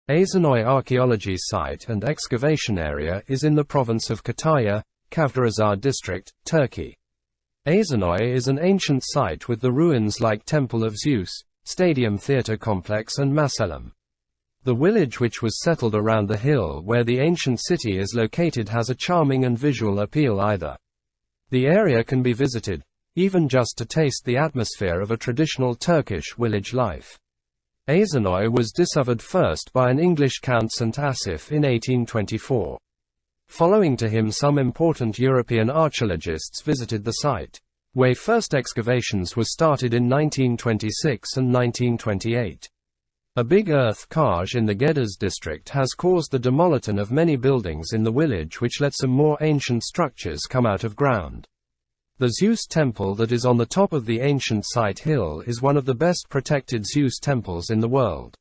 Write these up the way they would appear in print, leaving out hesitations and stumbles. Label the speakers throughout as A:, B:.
A: Aizanoi archaeology site and excavation area is in the province of Kütahya, Kavdarazar district, Turkey. Aizanoi is an ancient site with the ruins like Temple of Zeus, Stadium Theatre Complex and Macellum. The village which was settled around the hill where the ancient city is located has a charming and visual appeal either. The area can be visited, even just to taste the atmosphere of a traditional Turkish village life. Aizanoi was discovered first by an English Count St. Asaph in 1824. Following to him, some important European archaeologists visited the site, where first excavations were started in 1926 and 1928. A big earth cache in the Geddes district has caused the demolition of many buildings in the village, which let some more ancient structures come out of ground. The Zeus temple that is on the top of the ancient site hill is one of the best protected Zeus temples in the world.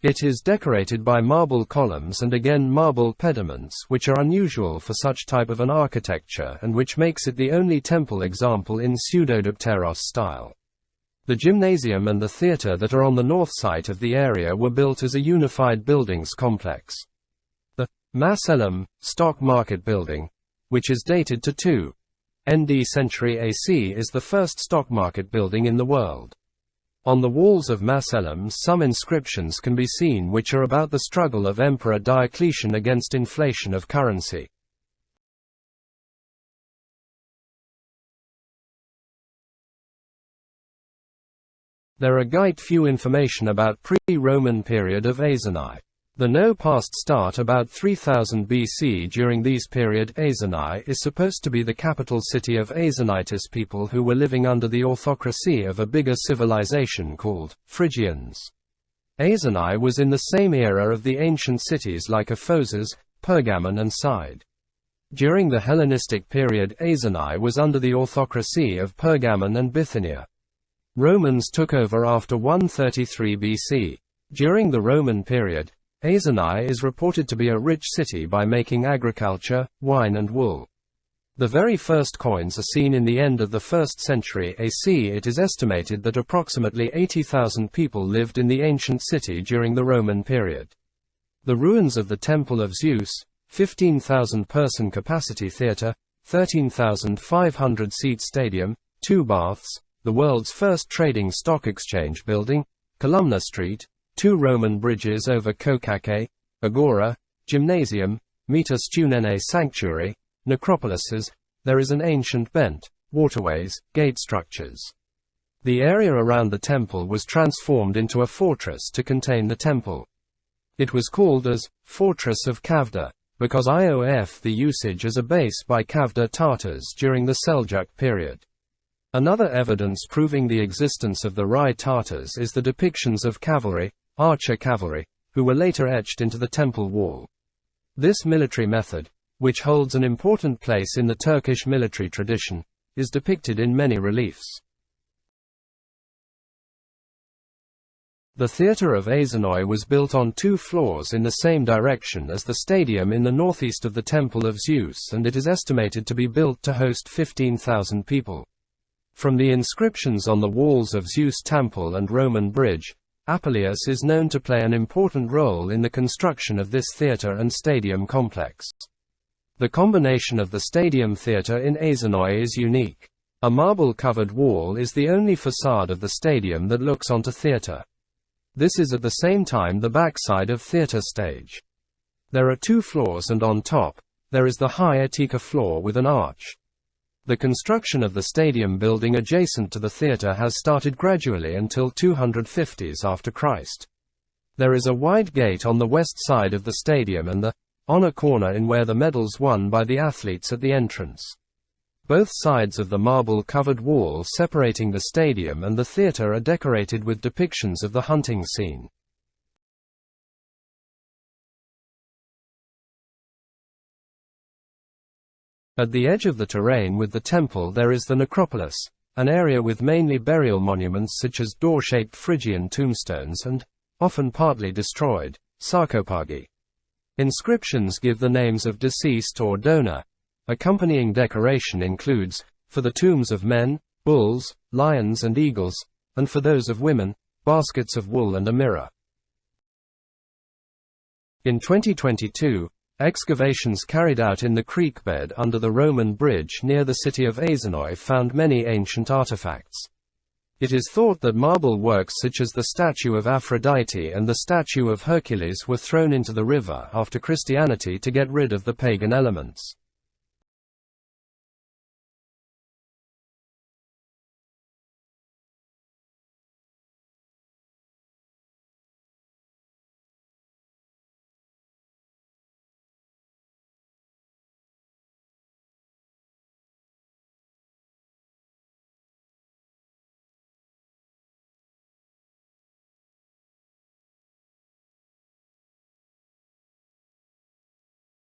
A: It is decorated by marble columns and again marble pediments, which are unusual for such type of an architecture and which makes it the only temple example in pseudodipteros style. The gymnasium and the theatre that are on the north side of the area were built as a unified buildings complex. The Macellum stock market building, which is dated to 2nd century AC, is the first stock market building in the world. On the walls of Macellum some inscriptions can be seen which are about the struggle of Emperor Diocletian against inflation of currency. There are quite few information about pre-Roman period of Aizanoi. The no past start about 3000 BC. During this period, Aizanoi is supposed to be the capital city of Aizanitis people who were living under the autocracy of a bigger civilization called Phrygians. Aizanoi was in the same era of the ancient cities like Ephesus, Pergamon and Side. During the Hellenistic period, Aizanoi was under the autocracy of Pergamon and Bithynia. Romans took over after 133 BC. During the Roman period, Aizanoi is reported to be a rich city by making agriculture, wine and wool. The very first coins are seen in the end of the 1st century AC. It is estimated that approximately 80,000 people lived in the ancient city during the Roman period. The ruins of the Temple of Zeus, 15,000 person capacity theatre, 13,500 seat stadium, 2 baths, the world's first trading stock exchange building, Columna Street, 2 Roman bridges over Kokake, Agora, Gymnasium, Meta Stunene Sanctuary, necropolises. There is an ancient bent, waterways, gate structures. The area around the temple was transformed into a fortress to contain the temple. It was called as Fortress of Kavda, because IOF the usage as a base by Kavda Tartars during the Seljuk period. Another evidence proving the existence of the Rai Tartars is the depictions of cavalry, archer cavalry, who were later etched into the temple wall. This military method, which holds an important place in the Turkish military tradition, is depicted in many reliefs. The theatre of Aizanoi was built on 2 floors in the same direction as the stadium in the northeast of the Temple of Zeus, and it is estimated to be built to host 15,000 people. From the inscriptions on the walls of Zeus Temple and Roman Bridge, Apuleius is known to play an important role in the construction of this theatre and stadium complex. The combination of the stadium theatre in Aizanoi is unique. A marble-covered wall is the only facade of the stadium that looks onto theatre. This is at the same time the backside of theatre stage. There are 2 floors and on top, there is the high Attica floor with an arch. The construction of the stadium building adjacent to the theatre has started gradually until 250s after Christ. There is a wide gate on the west side of the stadium and the honor corner in where the medals won by the athletes at the entrance. Both sides of the marble-covered wall separating the stadium and the theatre are decorated with depictions of the hunting scene. At the edge of the terrain with the temple there is the necropolis, an area with mainly burial monuments such as door-shaped Phrygian tombstones and, often partly destroyed, sarcophagi. Inscriptions give the names of deceased or donor. Accompanying decoration includes, for the tombs of men, bulls, lions and eagles, and for those of women, baskets of wool and a mirror. In 2022, excavations carried out in the creek bed under the Roman bridge near the city of Aizanoi found many ancient artifacts. It is thought that marble works such as the statue of Aphrodite and the statue of Hercules were thrown into the river after Christianity to get rid of the pagan elements.